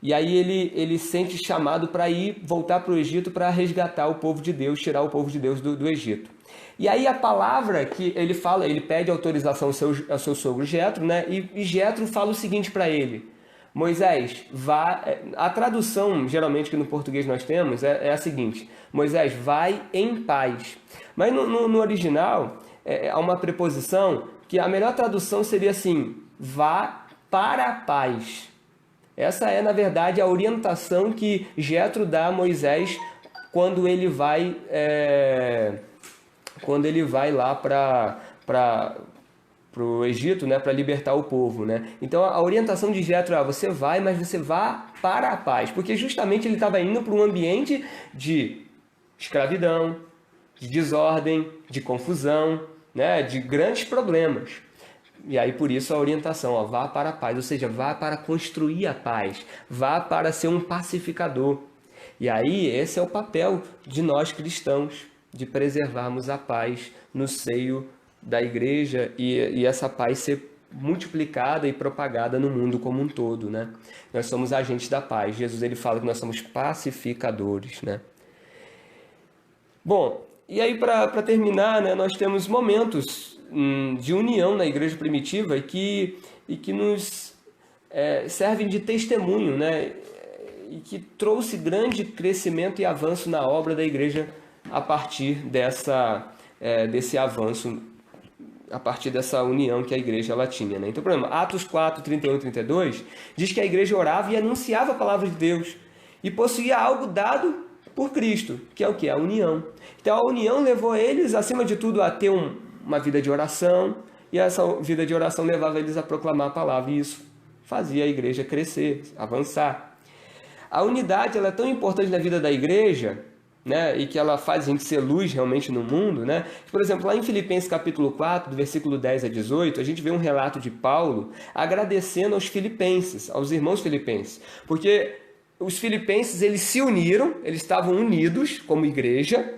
e aí ele sente chamado para voltar para o Egito para resgatar o povo de Deus, tirar o povo de Deus do Egito. E aí a palavra que ele fala, ele pede autorização ao seu sogro Jetro, né? E Jetro fala o seguinte para ele: Moisés, vá. A tradução geralmente que no português nós temos é a seguinte: Moisés, vai em paz. Mas no original há uma preposição que a melhor tradução seria assim: vá para a paz. Essa é, na verdade, a orientação que Jetro dá a Moisés quando ele vai lá para o Egito, né, para libertar o povo, né? Então a orientação de Jetro é: você vai, mas você vá para a paz, porque justamente ele estava indo para um ambiente de escravidão, de desordem, de confusão, né, de grandes problemas. E aí, por isso, a orientação, vá para a paz, ou seja, vá para construir a paz, vá para ser um pacificador. E aí, esse é o papel de nós cristãos, de preservarmos a paz no seio da igreja e essa paz ser multiplicada e propagada no mundo como um todo, né? Nós somos agentes da paz. Jesus ele fala que nós somos pacificadores, né? Bom, e aí para terminar, né, nós temos momentos de união na igreja primitiva e que nos servem de testemunho, né? E que trouxe grande crescimento e avanço na obra da igreja a partir desse avanço, a partir dessa união que a igreja ela tinha, né? Então, por exemplo, Atos 4, 31 e 32 diz que a igreja orava e anunciava a palavra de Deus e possuía algo dado por Cristo, que é o que? A união. Então, a união levou eles, acima de tudo, a ter uma vida de oração, e essa vida de oração levava eles a proclamar a palavra, e isso fazia a igreja crescer, avançar. A unidade ela é tão importante na vida da igreja, né, e que ela faz a gente ser luz realmente no mundo, né? Por exemplo, lá em Filipenses capítulo 4, do versículo 10 a 18, a gente vê um relato de Paulo agradecendo aos filipenses, aos irmãos filipenses, porque os filipenses eles se uniram, eles estavam unidos como igreja,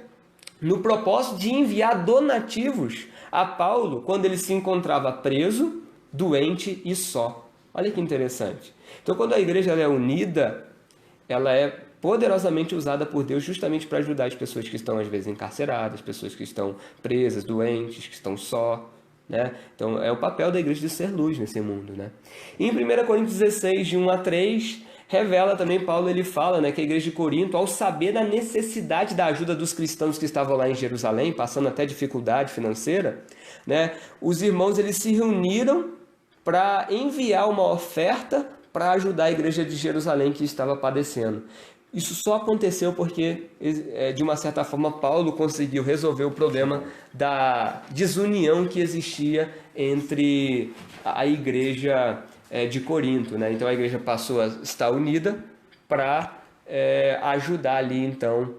no propósito de enviar donativos a Paulo quando ele se encontrava preso, doente e só. Olha que interessante. Então, quando a igreja ela é unida, ela é poderosamente usada por Deus justamente para ajudar as pessoas que estão, às vezes, encarceradas, pessoas que estão presas, doentes, que estão só, né? Então, é o papel da igreja de ser luz nesse mundo, né? E em 1 Coríntios 16, de 1 a 3, revela também, Paulo ele fala, né, que a igreja de Corinto, ao saber da necessidade da ajuda dos cristãos que estavam lá em Jerusalém, passando até dificuldade financeira, né, os irmãos eles se reuniram para enviar uma oferta para ajudar a igreja de Jerusalém que estava padecendo. Isso só aconteceu porque, de uma certa forma, Paulo conseguiu resolver o problema da desunião que existia entre a igreja de Corinto, né? Então a igreja passou a estar unida para ajudar ali, então,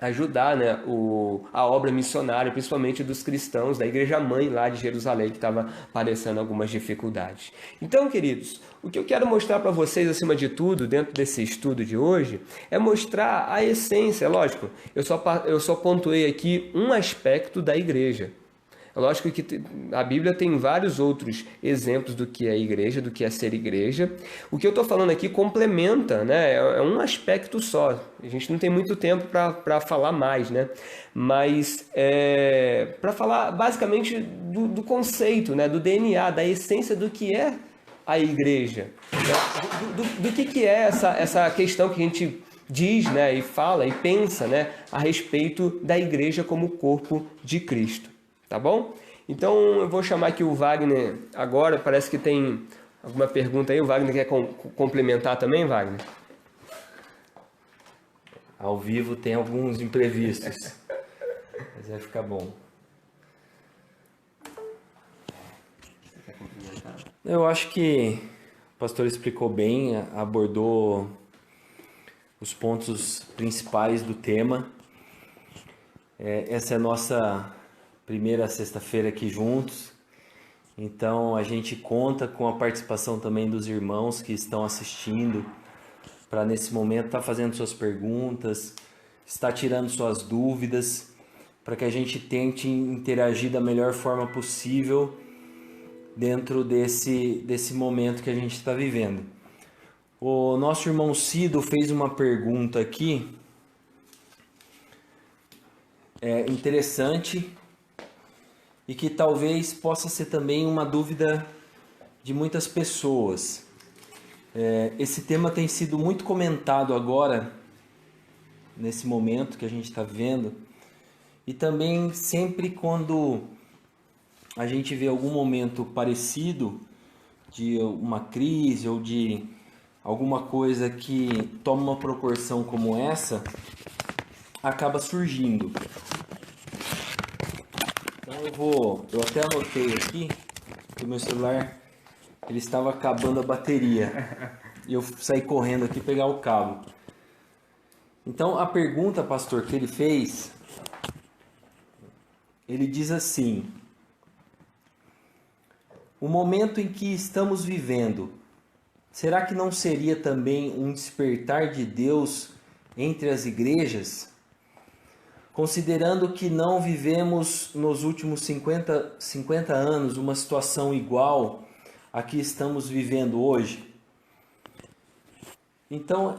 ajudar, né, a obra missionária, principalmente dos cristãos da igreja mãe lá de Jerusalém, que estava padecendo algumas dificuldades. Então, queridos, o que eu quero mostrar para vocês, acima de tudo, dentro desse estudo de hoje, é mostrar a essência. Lógico, eu só pontuei aqui um aspecto da igreja. É lógico que a Bíblia tem vários outros exemplos do que é igreja, do que é ser igreja. O que eu estou falando aqui complementa, né? É um aspecto só. A gente não tem muito tempo para falar mais, né? Mas para falar basicamente do conceito, né? Do DNA, da essência do que é a igreja. Né? Do que é essa questão que a gente diz, né? E fala e pensa, né? A respeito da igreja como corpo de Cristo. Tá bom? Então eu vou chamar aqui o Wagner agora, parece que tem alguma pergunta aí, o Wagner quer complementar também, Wagner? Ao vivo tem alguns imprevistos, mas vai ficar bom. Você quer complementar? Eu acho que o pastor explicou bem, abordou os pontos principais do tema. Essa é a nossa primeira sexta-feira aqui juntos, então a gente conta com a participação também dos irmãos que estão assistindo, para nesse momento estar fazendo suas perguntas, estar tirando suas dúvidas, para que a gente tente interagir da melhor forma possível dentro desse momento que a gente está vivendo. O nosso irmão Cido fez uma pergunta aqui, interessante, e que talvez possa ser também uma dúvida de muitas pessoas. Esse tema tem sido muito comentado agora, nesse momento que a gente está vendo, e também sempre quando a gente vê algum momento parecido de uma crise ou de alguma coisa que toma uma proporção como essa, acaba surgindo. Então eu até anotei aqui que o meu celular ele estava acabando a bateria e eu saí correndo aqui pegar o cabo. Então a pergunta, pastor, que ele fez, ele diz assim: o momento em que estamos vivendo será que não seria também um despertar de Deus entre as igrejas? Considerando que não vivemos nos últimos 50 anos uma situação igual a que estamos vivendo hoje? Então,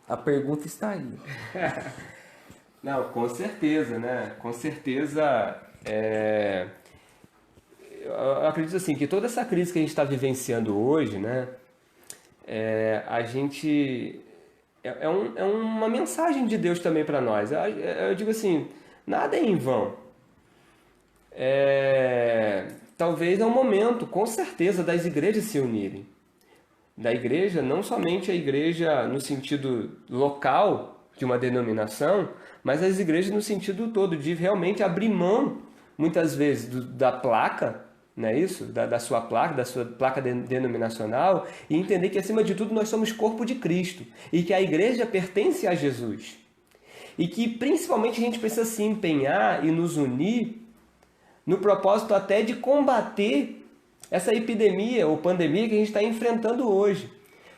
a pergunta está aí. Não, com certeza, né? Com certeza, eu acredito assim, que toda essa crise que a gente está vivenciando hoje, né? A gente... É uma mensagem de Deus também para nós. Eu digo assim, nada é em vão. Talvez é um momento, com certeza, das igrejas se unirem. Da igreja, não somente a igreja no sentido local de uma denominação, mas as igrejas no sentido todo, de realmente abrir mão, muitas vezes, da placa, não é isso? Da sua placa denominacional, e entender que, acima de tudo, nós somos corpo de Cristo, e que a igreja pertence a Jesus. E que, principalmente, a gente precisa se empenhar e nos unir no propósito até de combater essa epidemia ou pandemia que a gente está enfrentando hoje.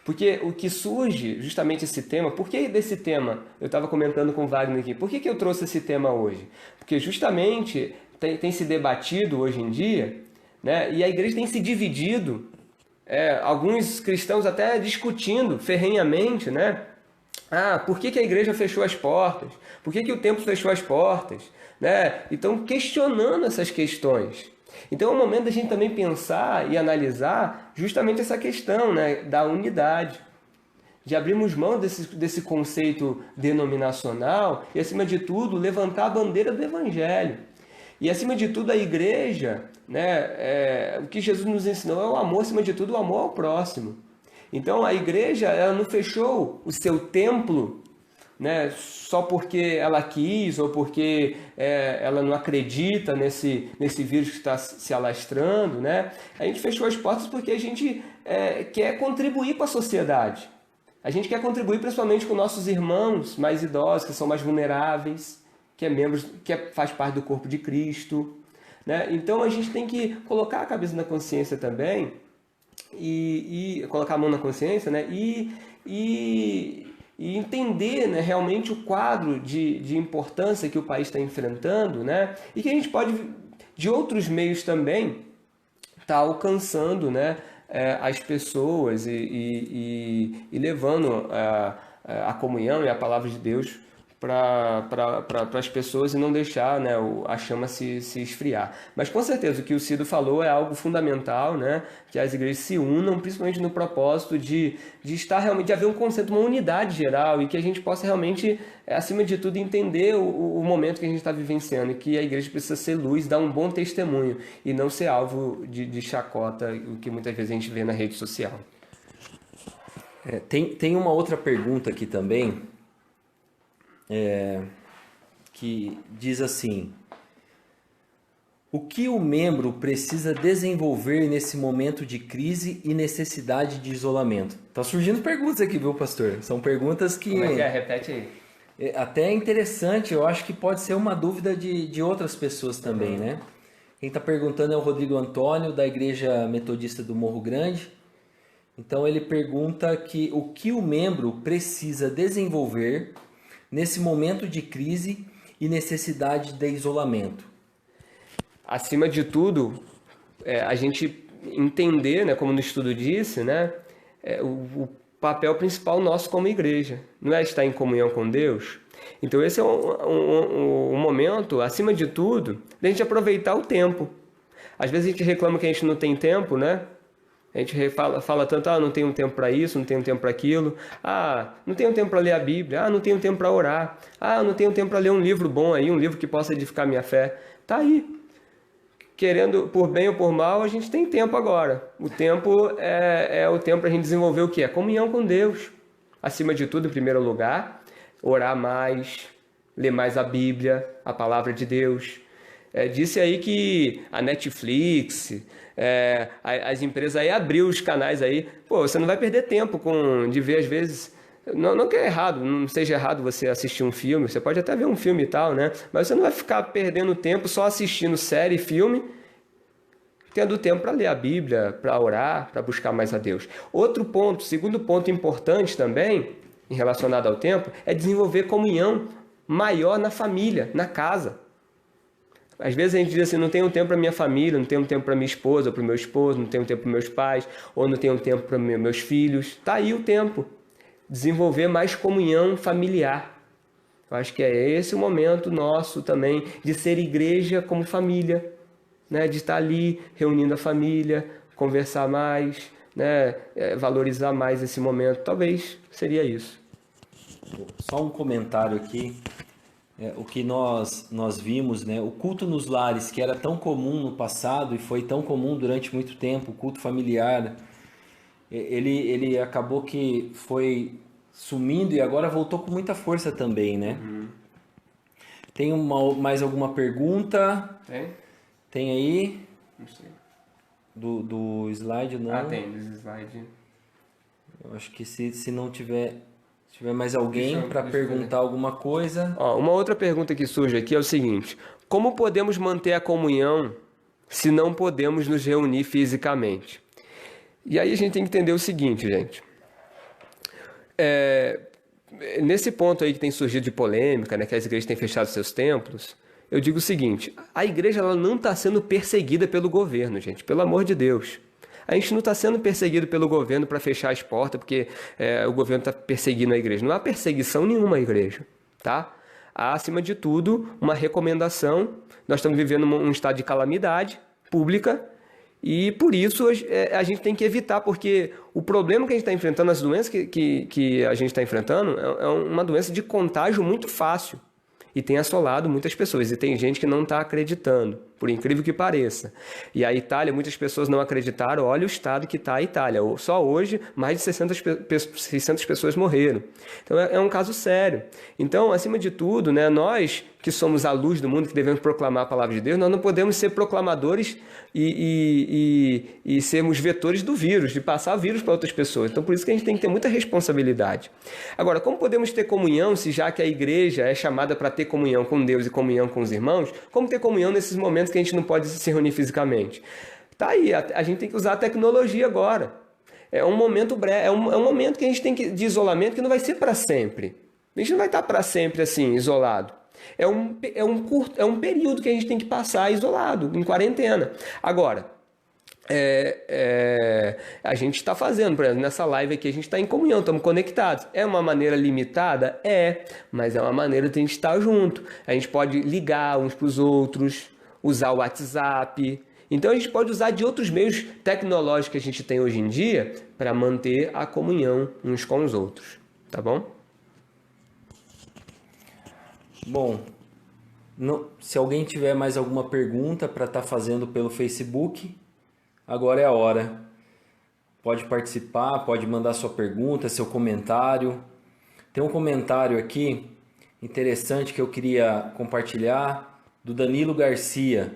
Porque o que surge, justamente esse tema, por que desse tema? Eu estava comentando com o Wagner aqui, por que eu trouxe esse tema hoje? Porque justamente tem se debatido hoje em dia, né, e a igreja tem se dividido, alguns cristãos até discutindo ferrenhamente, né? Por que a igreja fechou as portas? Por que o templo fechou as portas? Né? Então, questionando essas questões. Então é o momento da gente também pensar e analisar justamente essa questão, né, da unidade, de abrirmos mão desse conceito denominacional e, acima de tudo, levantar a bandeira do Evangelho. E, acima de tudo, a igreja, né, o que Jesus nos ensinou é o amor, acima de tudo, o amor ao próximo. Então a igreja, ela não fechou o seu templo, né, só porque ela quis ou porque ela não acredita nesse vírus que está se alastrando, né? A gente fechou as portas porque a gente quer contribuir com a sociedade. A gente quer contribuir principalmente com nossos irmãos mais idosos, que são mais vulneráveis, que faz parte do corpo de Cristo, né? Então a gente tem que colocar a cabeça na consciência também e colocar a mão na consciência, né? E entender, né, realmente o quadro de importância que o país está enfrentando, né, e que a gente pode, de outros meios também, estar alcançando, né, as pessoas e levando a comunhão e a palavra de Deus para as pessoas e não deixar, né, a chama se esfriar. Mas com certeza o que o Cido falou é algo fundamental, né, que as igrejas se unam, principalmente no propósito de estar realmente, de haver um conceito, uma unidade geral e que a gente possa realmente, acima de tudo, entender o momento que a gente está vivenciando e que a igreja precisa ser luz, dar um bom testemunho e não ser alvo de chacota, o que muitas vezes a gente vê na rede social. Tem uma outra pergunta aqui também, que diz assim: o que o membro precisa desenvolver nesse momento de crise e necessidade de isolamento? Tá surgindo perguntas aqui, viu, pastor? São perguntas que... Como é que é? Repete aí. Até é interessante, eu acho que pode ser uma dúvida de outras pessoas também, né? Quem está perguntando é o Rodrigo Antônio, da Igreja Metodista do Morro Grande. Então ele pergunta o que o membro precisa desenvolver nesse momento de crise e necessidade de isolamento. Acima de tudo, a gente entender, né, como no estudo disse, né, o papel principal nosso como igreja. Não é estar em comunhão com Deus? Então esse é um momento, acima de tudo, de a gente aproveitar o tempo. Às vezes a gente reclama que a gente não tem tempo, né? A gente fala tanto, não tenho tempo para isso, não tenho tempo para aquilo. Não tenho tempo para ler a Bíblia. Não tenho tempo para orar. Não tenho tempo para ler um livro bom aí, um livro que possa edificar minha fé. Tá aí. Querendo, por bem ou por mal, a gente tem tempo agora. O tempo é o tempo para a gente desenvolver o quê? A comunhão com Deus. Acima de tudo, em primeiro lugar, orar mais, ler mais a Bíblia, a palavra de Deus. Disse aí que a Netflix, as empresas aí abriu os canais aí. Pô, você não vai perder tempo de ver, às vezes... Não que é errado, não seja errado você assistir um filme, você pode até ver um filme e tal, né? Mas você não vai ficar perdendo tempo só assistindo série e filme tendo tempo para ler a Bíblia, para orar, para buscar mais a Deus. Outro ponto, segundo ponto importante também, relacionado ao tempo, é desenvolver comunhão maior na família, na casa. Às vezes a gente diz assim, não tenho tempo para minha família, não tenho tempo para minha esposa, para o meu esposo, não tenho tempo para meus pais, ou não tenho tempo para meus filhos. Está aí o tempo. Desenvolver mais comunhão familiar. Eu acho que é esse o momento nosso também de ser igreja como família, né? De estar ali reunindo a família, conversar mais, né? Valorizar mais esse momento. Talvez seria isso. Só um comentário aqui. O que nós vimos, né? O culto nos lares, que era tão comum no passado e foi tão comum durante muito tempo, o culto familiar, ele acabou que foi sumindo e agora voltou com muita força também, né? Uhum. Tem mais alguma pergunta? Tem aí? Não sei. Do slide, não? Tem, do slide. Eu acho que se não tiver... Se tiver mais alguém para perguntar alguma coisa... Uma outra pergunta que surge aqui é o seguinte: como podemos manter a comunhão se não podemos nos reunir fisicamente? E aí a gente tem que entender o seguinte, gente. Nesse ponto aí que tem surgido de polêmica, né, que as igrejas têm fechado seus templos, eu digo o seguinte: a igreja ela não está sendo perseguida pelo governo, gente, pelo amor de Deus. A gente não está sendo perseguido pelo governo para fechar as portas porque o governo está perseguindo a igreja. Não há perseguição nenhuma à igreja, tá? Há, acima de tudo, uma recomendação. Nós estamos vivendo um estado de calamidade pública e, por isso, a gente tem que evitar, porque o problema que a gente está enfrentando, as doenças que a gente está enfrentando, é uma doença de contágio muito fácil. E tem assolado muitas pessoas. E tem gente que não está acreditando, por incrível que pareça. E a Itália, muitas pessoas não acreditaram. Olha o estado que está a Itália. Só hoje, mais de 600 pessoas morreram. Então, é um caso sério. Então, acima de tudo, né, nós que somos a luz do mundo, que devemos proclamar a palavra de Deus, nós não podemos ser proclamadores e sermos vetores do vírus, de passar o vírus para outras pessoas. Então, por isso que a gente tem que ter muita responsabilidade. Agora, como podemos ter comunhão, se já que a igreja é chamada para ter comunhão com Deus e comunhão com os irmãos, como ter comunhão nesses momentos que a gente não pode se reunir fisicamente? Tá aí, a gente tem que usar a tecnologia agora. É um momento breve, é um momento que a gente tem de isolamento que não vai ser para sempre. A gente não vai estar para sempre assim, isolado. É um período que a gente tem que passar isolado, em quarentena. Agora, a gente está fazendo, por exemplo, nessa live aqui, a gente está em comunhão, estamos conectados. É uma maneira limitada? Mas é uma maneira de a gente estar junto. A gente pode ligar uns para os outros, usar o WhatsApp. Então a gente pode usar de outros meios tecnológicos que a gente tem hoje em dia para manter a comunhão uns com os outros. Tá bom? Bom, se alguém tiver mais alguma pergunta para estar fazendo pelo Facebook, agora é a hora. Pode participar, pode mandar sua pergunta, seu comentário. Tem um comentário aqui interessante que eu queria compartilhar, do Danilo Garcia.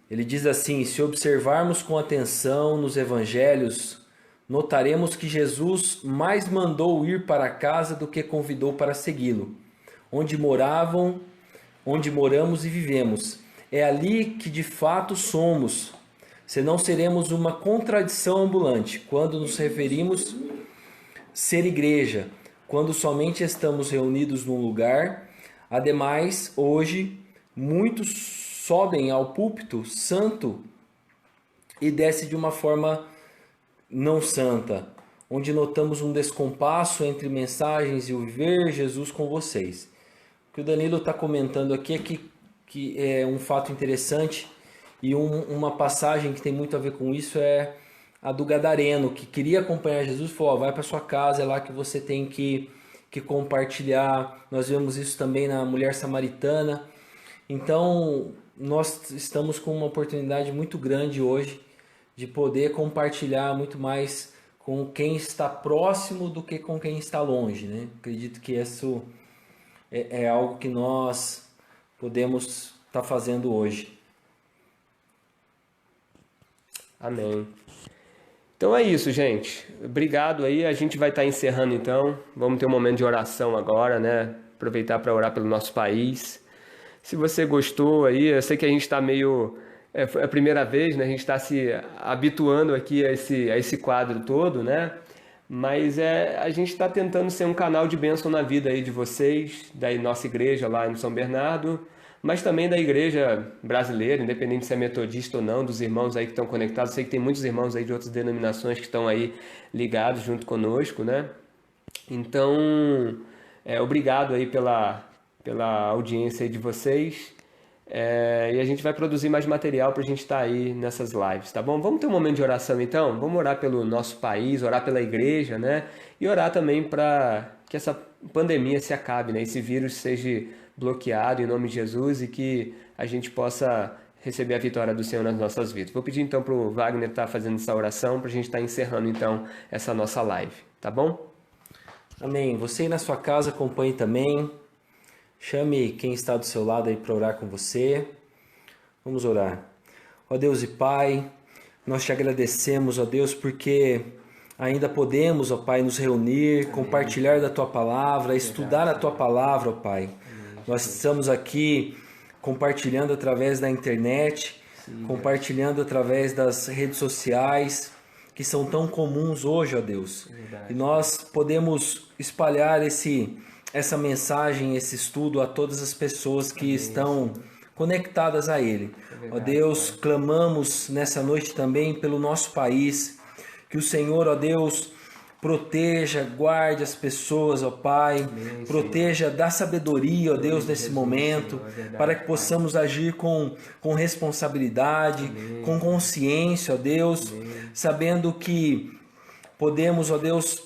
Ele diz assim: se observarmos com atenção nos evangelhos, notaremos que Jesus mais mandou ir para casa do que convidou para segui-lo. Onde moramos e vivemos. É ali que de fato somos. Senão seremos uma contradição ambulante quando nos referimos ser igreja, quando somente estamos reunidos num lugar. Ademais, hoje, muitos sobem ao púlpito santo e descem de uma forma não santa, onde notamos um descompasso entre mensagens e o viver Jesus com vocês. O que o Danilo está comentando aqui é que é um fato interessante e uma passagem que tem muito a ver com isso é a do Gadareno, que queria acompanhar Jesus e falou: vai para sua casa, é lá que você tem que compartilhar. Nós vemos isso também na mulher samaritana. Então, nós estamos com uma oportunidade muito grande hoje de poder compartilhar muito mais com quem está próximo do que com quem está longe, né? Acredito que isso é algo que nós podemos estar fazendo hoje. Amém. Então é isso, gente. Obrigado aí. A gente vai estar encerrando então. Vamos ter um momento de oração agora, né? Aproveitar para orar pelo nosso país. Se você gostou aí, eu sei que a gente está meio foi a primeira vez, né? A gente está se habituando aqui a esse quadro todo, né? Mas a gente está tentando ser um canal de bênção na vida aí de vocês, da nossa igreja lá em São Bernardo, mas também da igreja brasileira, independente se é metodista ou não, dos irmãos aí que estão conectados. Sei que tem muitos irmãos aí de outras denominações que estão aí ligados junto conosco, né? Então, obrigado aí pela audiência aí de vocês. E a gente vai produzir mais material para a gente estar aí nessas lives, tá bom? Vamos ter um momento de oração então? Vamos orar pelo nosso país, orar pela igreja, né? E orar também para que essa pandemia se acabe, né? Esse vírus seja bloqueado em nome de Jesus e que a gente possa receber a vitória do Senhor nas nossas vidas. Vou pedir então para o Wagner estar fazendo essa oração para a gente estar encerrando então essa nossa live, tá bom? Amém. Você aí na sua casa acompanhe também. Chame quem está do seu lado aí para orar com você. Vamos orar. Ó Deus e Pai, nós te agradecemos, ó Deus, porque ainda podemos, ó Pai, nos reunir, compartilhar da Tua Palavra, estudar a Tua Palavra, ó Pai. Nós estamos aqui compartilhando através da internet, compartilhando através das redes sociais, que são tão comuns hoje, ó Deus. E nós podemos espalhar essa mensagem, esse estudo a todas as pessoas que estão conectadas a Ele. Ó Deus, clamamos nessa noite também pelo nosso país, que o Senhor, ó Deus, proteja, guarde as pessoas, ó Pai, proteja, dá sabedoria, ó Deus, nesse momento, para que possamos agir com responsabilidade, com consciência, ó Deus, sabendo que podemos, ó Deus,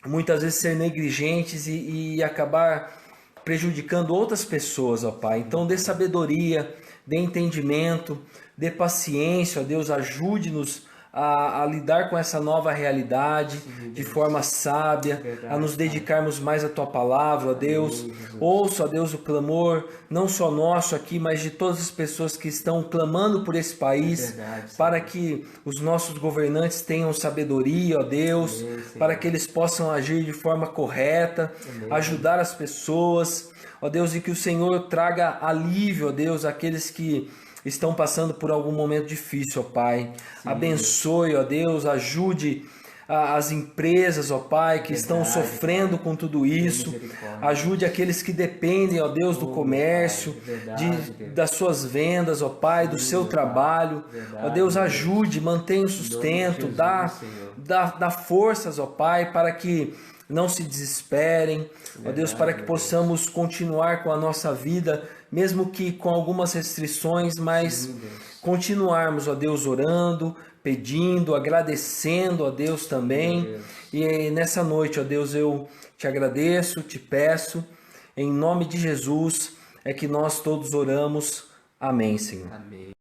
muitas vezes ser negligentes e acabar prejudicando outras pessoas, ó Pai. Então dê sabedoria, dê entendimento, dê paciência, ó Deus, ajude-nos a lidar com essa nova realidade de forma sábia, a nos dedicarmos mais à Tua Palavra, ó Deus. Ouça, ó Deus, o clamor, não só nosso aqui, mas de todas as pessoas que estão clamando por esse país, para que os nossos governantes tenham sabedoria, ó Deus, para que eles possam agir de forma correta, ajudar as pessoas, ó Deus, e que o Senhor traga alívio, ó Deus, àqueles que estão passando por algum momento difícil, ó Pai. Abençoe, ó Deus, ajude as empresas, ó Pai, que estão sofrendo com tudo isso. Ajude aqueles que dependem, ó Deus, do comércio, das suas vendas, ó Pai, do seu trabalho. Ó Deus, ajude, mantenha o sustento, dá forças, ó Pai, para que não se desesperem, ó Deus, para que possamos continuar com a nossa vida, mesmo que com algumas restrições, mas continuarmos, ó Deus, orando, pedindo, agradecendo, ó Deus, também. E nessa noite, ó Deus, eu te agradeço, te peço, em nome de Jesus, é que nós todos oramos. Amém, Senhor. Amém.